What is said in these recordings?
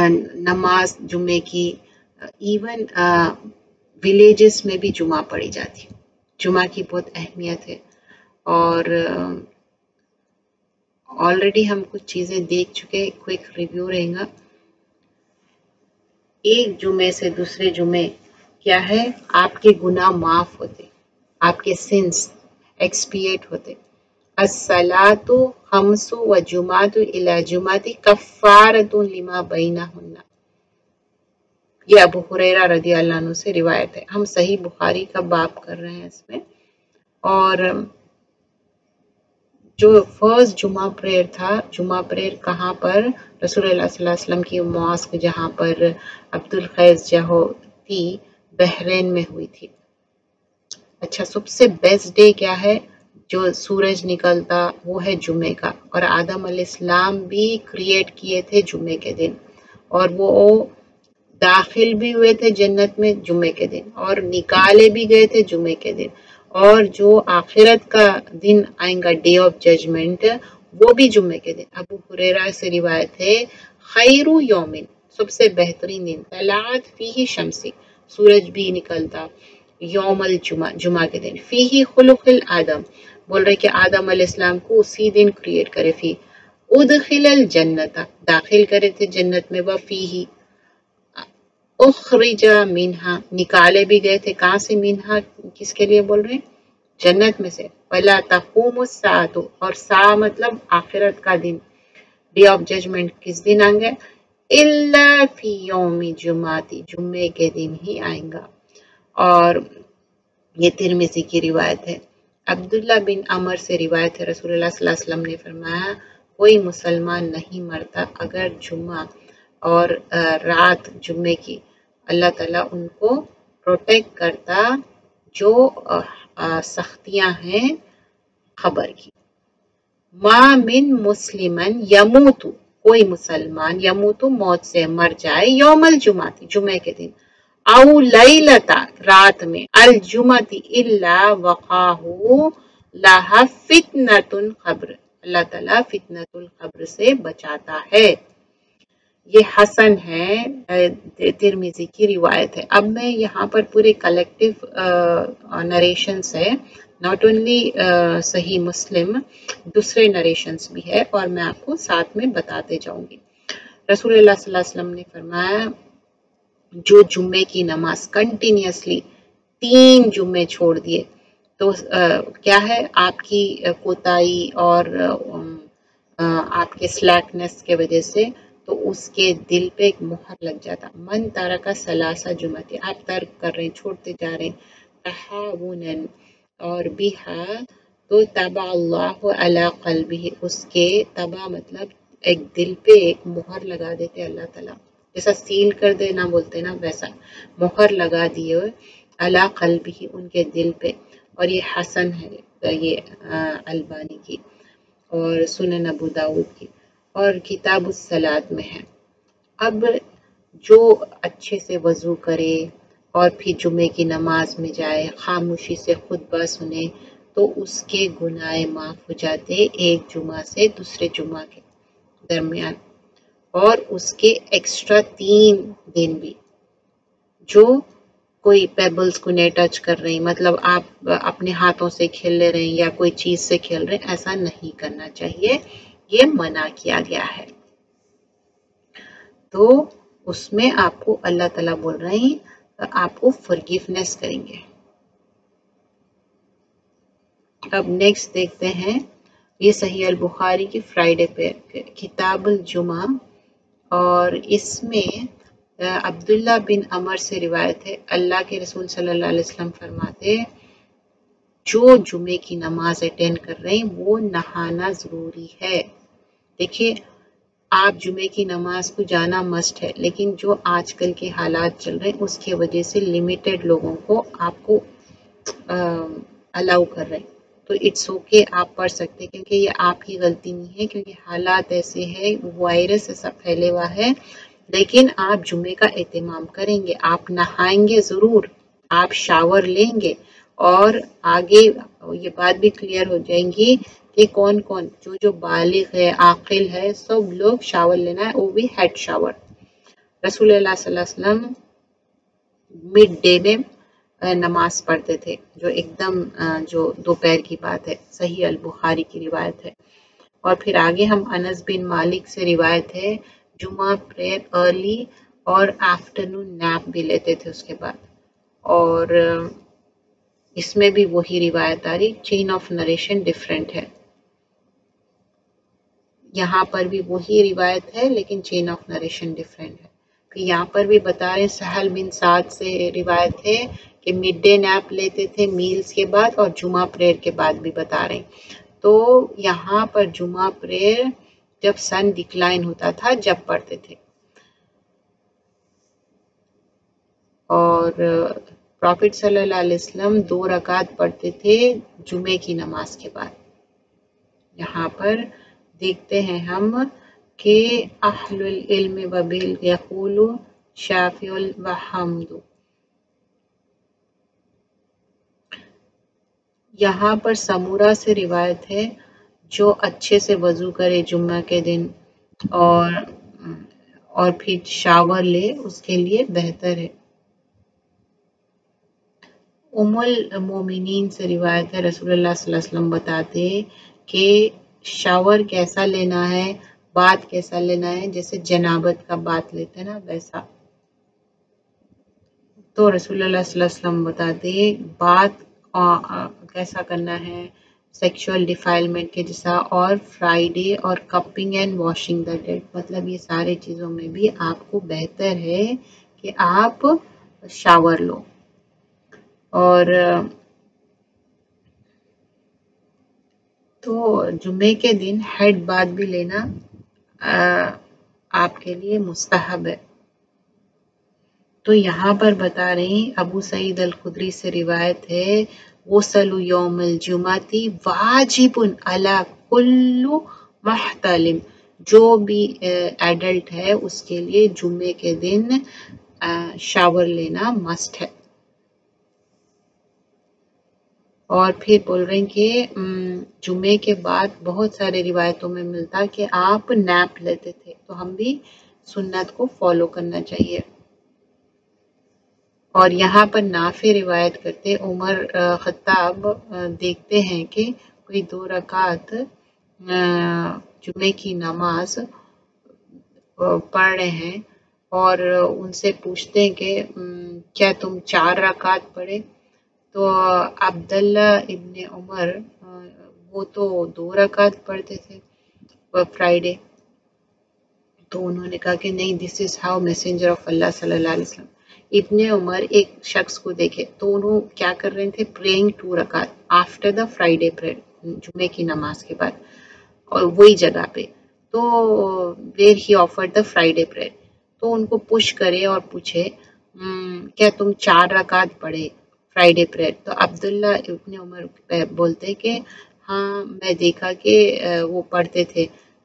नमाज जुमे की, इवन विलेजेस में भी जुमा पढ़ी जाती है। जुमा की बहुत अहमियत है और ऑलरेडी हम कुछ चीज़ें देख चुके, क्विक रिव्यू रहेगा। एक जुमे से दूसरे जुमे क्या है, आपके गुनाह माफ होते, आपके सिंस एक्सपिएट होते। अस्सलातु खम्सु व जुमातु इला जुमाति कफ्फारतुन लिमा बैनहुन्ना, ये अबू हुरैरा रज़ी अल्लाह अन्हु से रिवायत है। हम सही बुखारी का बाब कर रहे हैं इसमें। और जो फर्स्ट जुमा प्रेयर था, जुमा प्रेयर कहाँ पर, रसूलुल्लाह सल्लल्लाहु अलैहि वसल्लम की मॉस्क जहाँ पर अब्दुल खैस जहो थी, बहरीन में हुई थी। अच्छा, सबसे बेस्ट डे क्या है, जो सूरज निकलता वो है जुमे का। और आदम अलैहिस्सलाम भी क्रिएट किए थे जुमे के दिन, और वो दाखिल भी हुए थे जन्नत में जुमे के दिन, और निकाले भी गए थे जुमे के दिन। और जो आखिरत का दिन आएगा, डे ऑफ जजमेंट, वो भी जुमे के दिन। अबू हुरैरा से रिवायत है, खैरु यौमिन, सबसे बेहतरीन दिन, तलात फीही शम्सी, सूरज भी निकलता, यौमल जुमा, जुमा के दिन, फीही खुलुकुल आदम, बोल रहे कि आदम अलैहिस्सलाम को उसी दिन क्रिएट करे, फी उदखिलल जन्नता, दाखिल करे थे जन्नत में, व फीही उखरिजा मिन्हा, निकाले भी गए थे, कहाँ से, मिन्हा किसके लिए बोल रहे हैं, जन्नत में से। वला तक़ूमुस साअतु, और सा मतलब आखिरत का दिन, डे ऑफ जजमेंट किस दिन आएंगे, इल्ला फी यौमि जुमाती, जुम्मे के दिन ही आएगा। और ये तिरमिज़ी की रिवायत है। अब्दुल्ला बिन अमर से रिवायत है, रसूलुल्लाह सल्लल्लाहु अलैहि वसल्लम ने फरमाया, कोई मुसलमान नहीं मरता अगर जुम्मा और रात जुम्मे की अल्लाह ताला उनको प्रोटेक्ट करता, जो सख्तियां हैं खबर की। मा मिन मुस्लिमन यमूतु, कोई मुसलमान, यमूतु मौत से मर जाए, यौमल जुमाती, जुमे के दिन, औ लैलता, रात में, अल जुमती इल्ला वक़ाहु लहा फितनतुल क़ब्र, अल्लाह ताला फितनतुल क़ब्र से बचाता है। ये हसन है, तिरमिज़ी की रिवायत है। अब मैं यहाँ पर पूरे कलेक्टिव नरेशंस है, नॉट ओनली सही मुस्लिम, दूसरे नरेशंस भी है, और मैं आपको साथ में बताते जाऊंगी। रसूलुल्लाह सल्लल्लाहु अलैहि वसल्लम ने फरमाया, जो जुम्मे की नमाज कंटिन्यूसली 3 जुम्मे छोड़ दिए तो क्या है, आपकी कोताही और आपके स्लैकनेस के वजह से, तो उसके दिल पे एक मुहर लग जाता। मन तारा का सलासा जुमती, आप तर्क कर रहे हैं, छोड़ते जा रहे हैं, तहावुनन, और बिहा, तो तबा अल्लाहु अला क़ल्बिही, उसके तबा मतलब एक दिल पे एक मुहर लगा देते अल्लाह ताला, जैसा सील कर देना बोलते ना, वैसा मुहर लगा दिए अला क़ल्बिही, उनके दिल पे। और ये हसन है, ये अल्बानी की और सुनन अबू दाऊद की, और किताबुस सलात में है। अब जो अच्छे से वज़ू करे और फिर जुमे की नमाज में जाए, खामोशी से खुतबा सुने, तो उसके गुनाह माफ़ हो जाते एक जुमा से दूसरे जुमा के दरमियान, और उसके एक्स्ट्रा 3 दिन भी। जो कोई पेबल्स को नहीं टच कर रही, मतलब आप अपने हाथों से खेल रहे हैं या कोई चीज़ से खेल रहे हैं, ऐसा नहीं करना चाहिए, ये मना किया गया है। तो उसमें आपको अल्लाह ताला बोल रहे हैं, आपको फॉरगिवनेस करेंगे। अब नेक्स्ट देखते हैं, ये सही अल बुखारी की फ्राइडे पे किताबुल जुमा, और इसमें अब्दुल्ला बिन अमर से रिवायत है, अल्लाह के रसूल सल्लल्लाहु अलैहि वसल्लम फरमाते, जो जुमे की नमाज अटेंड कर रहे हैं वो नहाना ज़रूरी है। देखिए, आप जुमे की नमाज को जाना मस्ट है, लेकिन जो आजकल के हालात चल रहे हैं उसकी वजह से लिमिटेड लोगों को आपको अलाउ कर रहे हैं, तो इट्स ओके, आप पढ़ सकते हैं, क्योंकि ये आपकी गलती नहीं है, क्योंकि हालात ऐसे हैं, वायरस ऐसा फैले हुआ है। लेकिन आप जुमे का एहतमाम करेंगे, आप नहाएंगे ज़रूर, आप शावर लेंगे, और आगे ये बात भी क्लियर हो जाएंगी कि कौन कौन जो बालिग है, आकिल है, सब लोग शावर लेना है, वो भी हेड शावर। रसूल अल्लाह सल्लल्लाहु अलैहि वसल्लम मिड डे में नमाज पढ़ते थे, जो एकदम जो दोपहर की बात है, सही अल बुखारी की रिवायत है। और फिर आगे हम अनस बिन मालिक से रिवायत है, जुमा प्रेयर अर्ली और आफ्टरनून नैप भी लेते थे उसके बाद। और इसमें भी वही रिवायत आ रही, चेन ऑफ नरेशन डिफरेंट है, यहाँ पर भी वही रिवायत है लेकिन चेन ऑफ नरेशन डिफरेंट है। फिर यहाँ पर भी बता रहे सहल बिन साद से रिवायत है कि मिड डे नैप लेते थे मील्स के बाद और जुमा प्रेयर के बाद भी बता रहे हैं। तो यहाँ पर जुमा प्रेयर जब सन डिक्लाइन होता था जब पढ़ते थे। और प्रॉफिट सल्लल्लाहु अलैहि वसल्लम 2 रकात पढ़ते थे जुमे की नमाज के बाद। यहाँ पर देखते हैं हम कि अहलुल इल्म व बिल यक़ूलु शाफिउल व हम्दु। यहाँ पर समूरा से रिवायत है, जो अच्छे से वजू करे जुम्मा के दिन और फिर शावर ले उसके लिए बेहतर है। उम्मुल मोमिनीन से रिवायत है, रसूलुल्लाह सल्लल्लाहु अलैहि वसल्लम बताते कि शावर कैसा लेना है, बात कैसा लेना है, जैसे जनाबत का बात लेते हैं ना वैसा। तो रसूलुल्लाह सल्लल्लाहु अलैहि वसल्लम बताते बात कैसा करना है, सेक्सुअल डिफाइलमेंट के जैसा, और फ्राइडे और cupping and washing the dead, मतलब ये सारे चीज़ों में भी आपको बेहतर है कि आप शावर लो। और तो जुमे के दिन हेड बाथ भी लेना आपके लिए मुस्तहब है। तो यहाँ पर बता रहे हैं, अबू सईद अल खुदरी से रिवायत है, गुस्ल यौमुल जुमाती वाजिबुन अला कुल्लु मुहतलिम, जो भी एडल्ट है उसके लिए जुमे के दिन शावर लेना मस्ट है। और फिर बोल रहे हैं कि जुमे के बाद बहुत सारे रिवायतों में मिलता कि आप नैप लेते थे, तो हम भी सुन्नत को फॉलो करना चाहिए। और यहाँ पर नाफे रिवायत करते उमर खत्ताब देखते हैं कि कोई 2 रकात जुमे की नमाज पढ़ रहे हैं और उनसे पूछते हैं कि क्या तुम 4 रकात पढ़े? तो अब्दुल्ला इब्ने उमर वो तो 2 रकात पढ़ते थे फ्राइडे। तो उन्होंने कहा कि नहीं, this is how messenger of अल्लाह सल्लल्लाहु अलैहि वसल्लम। इब्ने उमर एक शख्स को देखे तो उन्होंने क्या कर रहे थे, प्रेइंग 2 रकात आफ्टर द फ्राइडे प्रेयर, जुमे की नमाज के बाद, और वही जगह पे। तो where he offered the Friday prayer, तो उनको पुश करे और पूछे क्या तुम 4 रकात पढ़े फ्राइडे प्रेयर? तो अब्दुल्ला इब्ने उमर बोलते कि हाँ, मैं देखा कि वो पढ़ते थे।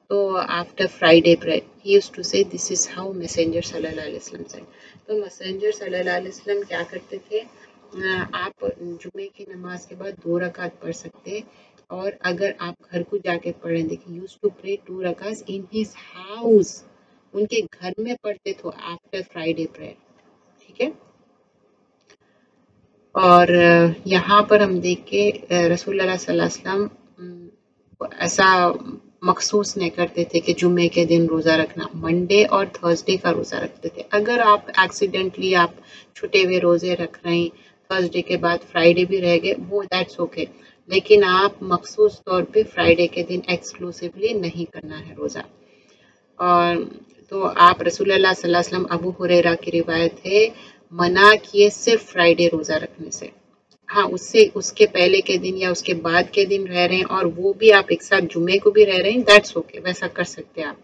तो after Friday prayer he used to say this is how messenger सल्लल्लाहु अलैहि वसल्लम सेड। तो मैसेंजर सल्लल्लाहु अलैहि वसल्लम क्या करते थे, आप जुमे की नमाज के बाद 2 रकात पढ़ सकते, और अगर आप घर को जाके पढ़ें, देखिए यूज्ड टू प्रे 2 रकात इन हिज हाउस, उनके घर में पढ़ते थे आफ्टर फ्राइडे प्रेयर। ठीक है। और यहाँ पर हम देख के रसूलुल्लाह सल्लल्लाहु अलैहि वसल्लम ऐसा मखसूस नहीं करते थे कि जुम्मे के दिन रोज़ा रखना, मंडे और थर्सडे का रोज़ा रखते थे। अगर आप एक्सीडेंटली आप छुटे हुए रोज़े रख रहे हैं, थर्सडे के बाद फ्राइडे भी रह गए, वो दैट्स ओके, लेकिन आप मखसूस तौर पे फ्राइडे के दिन एक्सक्लूसिवली नहीं करना है रोज़ा। और तो आप रसूलुल्लाह सल्लल्लाहु अलैहि वसल्लम, अबू हुरैरा की रिवायत है, मना किए सिर्फ फ्राइडे रोज़ा रखने से। हाँ, उससे उसके पहले के दिन या उसके बाद के दिन रह रहे हैं और वो भी आप एक साथ जुमे को भी रह रहे हैं, दैट्स ओके, वैसा कर सकते हैं आप।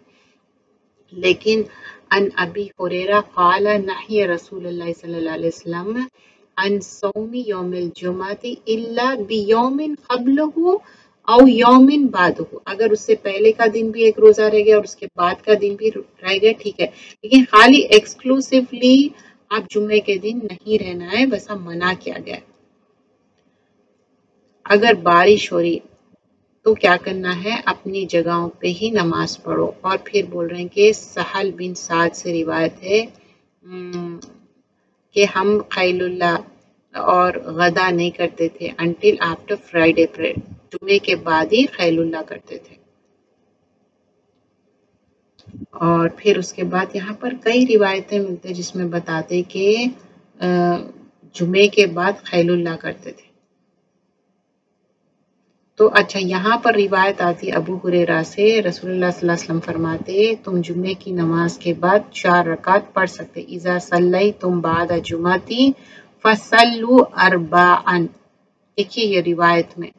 लेकिन अन अबी हुरैरा क़ाल नही रसूलुल्लाह सल्लल्लाहु अलैहि वसल्लम अन सौमी यौमिल जुमाती इल्ला बियौमिन क़ब्लहु औ यौमिन बादहु। अगर उससे पहले का दिन भी एक रोजा रह गया और उसके बाद का दिन भी रह गया, ठीक है, लेकिन खाली एक्सक्लूसिवली आप जुम्मे के दिन नहीं रहना है, वैसा मना किया गया है। अगर बारिश हो रही तो क्या करना है, अपनी जगहों पे ही नमाज पढ़ो। और फिर बोल रहे हैं कि सहल बिन साद से रिवायत है, کہ ہم خیل اللہ اور غدا نہیں کرتے تھے انٹل آفٹر فرائیڈے پریئر، جمعے کے بعد ہی خیل اللہ کرتے تھے. اور پھر اس کے بعد یہاں پر کئی روایتیں ملتے جس میں بتاتے کہ جمعے کے بعد خیل اللہ کرتے تھے. تو اچھا یہاں پر روایت آتی ابو ہریرہ سے، رسول اللہ صلی اللہ علیہ وسلم فرماتے تم جمعے کی نماز کے بعد 4 رکعت پڑھ سکتے. اذا صلیتم بعد جمعتی فصلوا اربعا. دیکھیے یہ روایت میں،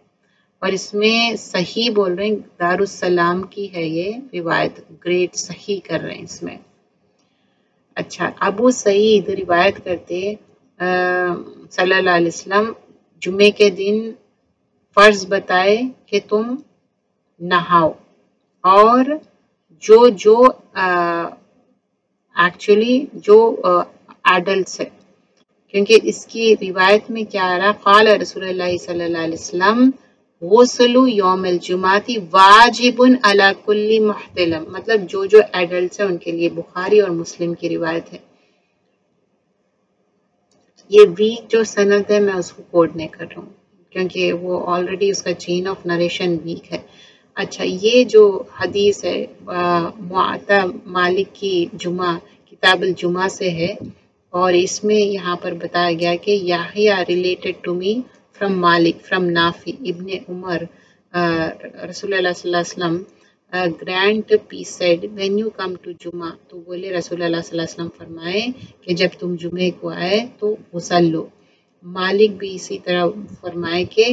اور اس میں صحیح بول رہے ہیں دارالسلام کی ہے یہ روایت، گریٹ صحیح کر رہے ہیں اس میں. اچھا ابو سعید روایت کرتے صلی اللہ علیہ وسلم جمعے کے دن فرض بتائے کہ تم نہاؤ، اور جو ایکچولی جو ایڈلٹس ہے، کیونکہ اس کی روایت میں کیا آ رہا، قال رسول اللہ صلی اللہ علیہ وسلم غسل یوم الجمعہ واجب علی کل محتلم، مطلب جو ایڈلٹس ہیں ان کے لیے، بخاری اور مسلم کی روایت ہے. یہ ویک جو سند ہے میں اس کو کوڈ نہیں کر رہا ہوں کیونکہ وہ آلریڈی اس کا چین آف نریشن ویک ہے. اچھا یہ جو حدیث ہے معطا مالک کی جمعہ کتاب الجمعہ سے ہے، اور اس میں یہاں پر بتایا گیا کہ Yahya related to me from Malik from Nafi ibn Umar رسول اللہ صلی اللہ علیہ وسلم grant peace said when you come to جمعہ، تو بولے رسول اللہ صلی اللہ علیہ وسلم فرمائے کہ جب تم جمعے کو آئے تو غسل لو. مالک بھی اسی طرح فرمائے کہ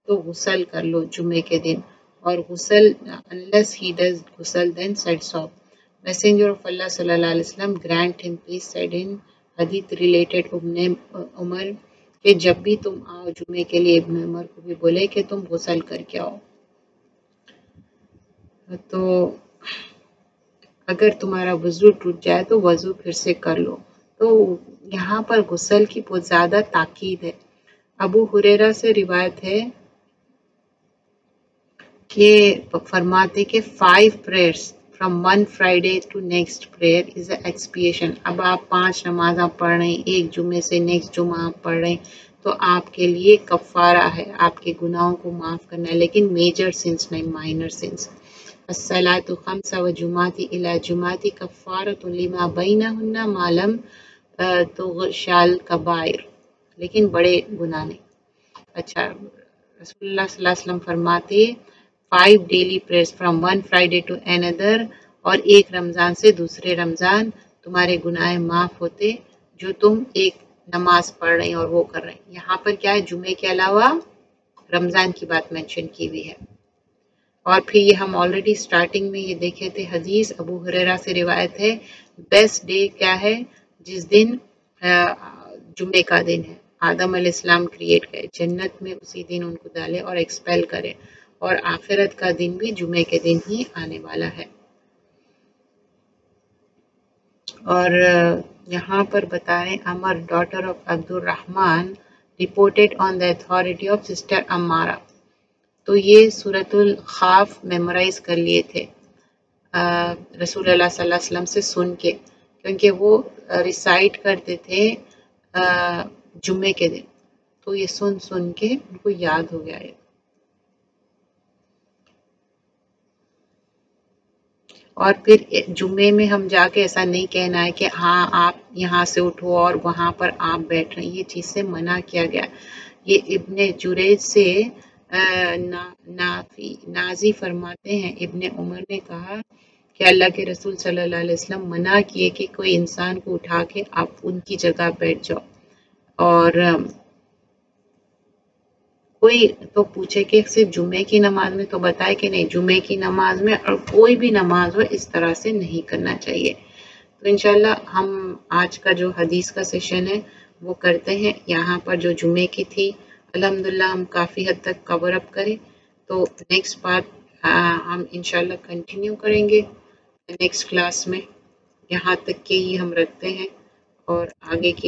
تو غسل کر لو جمعے کے دن، اور غسل unless he does غسل then sets off. Messenger of Allah صلی اللہ علیہ وسلم grant him peace said in حدیث ریلیٹڈ ابن عمر کہ جب بھی تم آؤ جمعے کے لیے، ابن عمر کو بھی بولے کہ تم غسل کر کے آؤ. تو اگر تمہارا وضو ٹوٹ جائے تو وضو پھر سے کر لو. تو یہاں پر غسل کی بہت زیادہ تاکید ہے. ابو ہریرہ سے روایت ہے کہ فرماتے کہ 5 prayers from one Friday to next prayer is an expiation. اب آپ 5 نمازاں پڑھ رہے ہیں، ایک جمعے سے نیکسٹ جمعہ آپ پڑھ رہے ہیں، تو آپ کے لیے کفارہ ہے، آپ کے گناہوں کو معاف کرنا ہے، لیکن میجر سنس نہیں، مائنر سنس. الصلاۃ خمس وجمعۃ الی جمعۃ کفارۃ لما بینہن ما لم تغشال کبائر، لیکن بڑے گناہ نہیں. اچھا رسول اللہ صلی اللہ علیہ وسلم فرماتے 5 daily prayers from one Friday to another، اور ایک رمضان سے دوسرے رمضان تمہارے گناہ معاف ہوتے جو تم ایک نماز پڑھ رہے ہیں اور وہ کر رہے ہیں. یہاں پر کیا ہے، جمعے کے علاوہ رمضان کی بات مینشن کی ہوئی ہے. اور پھر یہ ہم آلریڈی سٹارٹنگ میں یہ دیکھے تھے حدیث ابو ہریرہ سے روایت ہے، بیسٹ ڈے کیا ہے، جس دن جمعے کا دن ہے. آدم علیہ السلام کریٹ کرے جنت میں، اسی دن ان کو ڈالے اور ایکسپیل کرے، اور آخرت کا دن بھی جمعے کے دن ہی آنے والا ہے. اور یہاں پر بتا رہے عمر ڈاٹر آف عبد الرحمن reported on the authority of sister Umara. تو یہ سورۃ الخاف میمورائز کر لیے تھے رسول اللہ صلی اللہ علیہ وسلم سے سن کے، کیونکہ وہ ریسائٹ کرتے تھے جمعے کے دن، تو یہ سن کے ان کو یاد ہو گیا ہے. اور پھر جمعے میں ہم جا کے ایسا نہیں کہنا ہے کہ ہاں آپ یہاں سے اٹھو اور وہاں پر آپ بیٹھ رہے ہیں، یہ چیز سے منع کیا گیا. یہ ابن جریج سے نازی فرماتے ہیں ابن عمر نے کہا کہ اللہ کے رسول صلی اللہ علیہ وسلم منع کیے کہ کوئی انسان کو اٹھا کے آپ ان کی جگہ بیٹھ جاؤ. اور کوئی تو پوچھے کہ صرف جمعے کی نماز میں، تو بتائے کہ نہیں، جمعے کی نماز میں اور کوئی بھی نماز ہو اس طرح سے نہیں کرنا چاہیے. تو انشاءاللہ ہم آج کا جو حدیث کا سیشن ہے وہ کرتے ہیں. یہاں پر جو جمعے کی تھی الحمدللہ ہم کافی حد تک کور اپ کریں، تو نیکسٹ بات ہم انشاءاللہ کنٹینیو کریں گے نیکسٹ کلاس میں. یہاں تک کہ ہی ہم رکھتے ہیں، اور آگے کی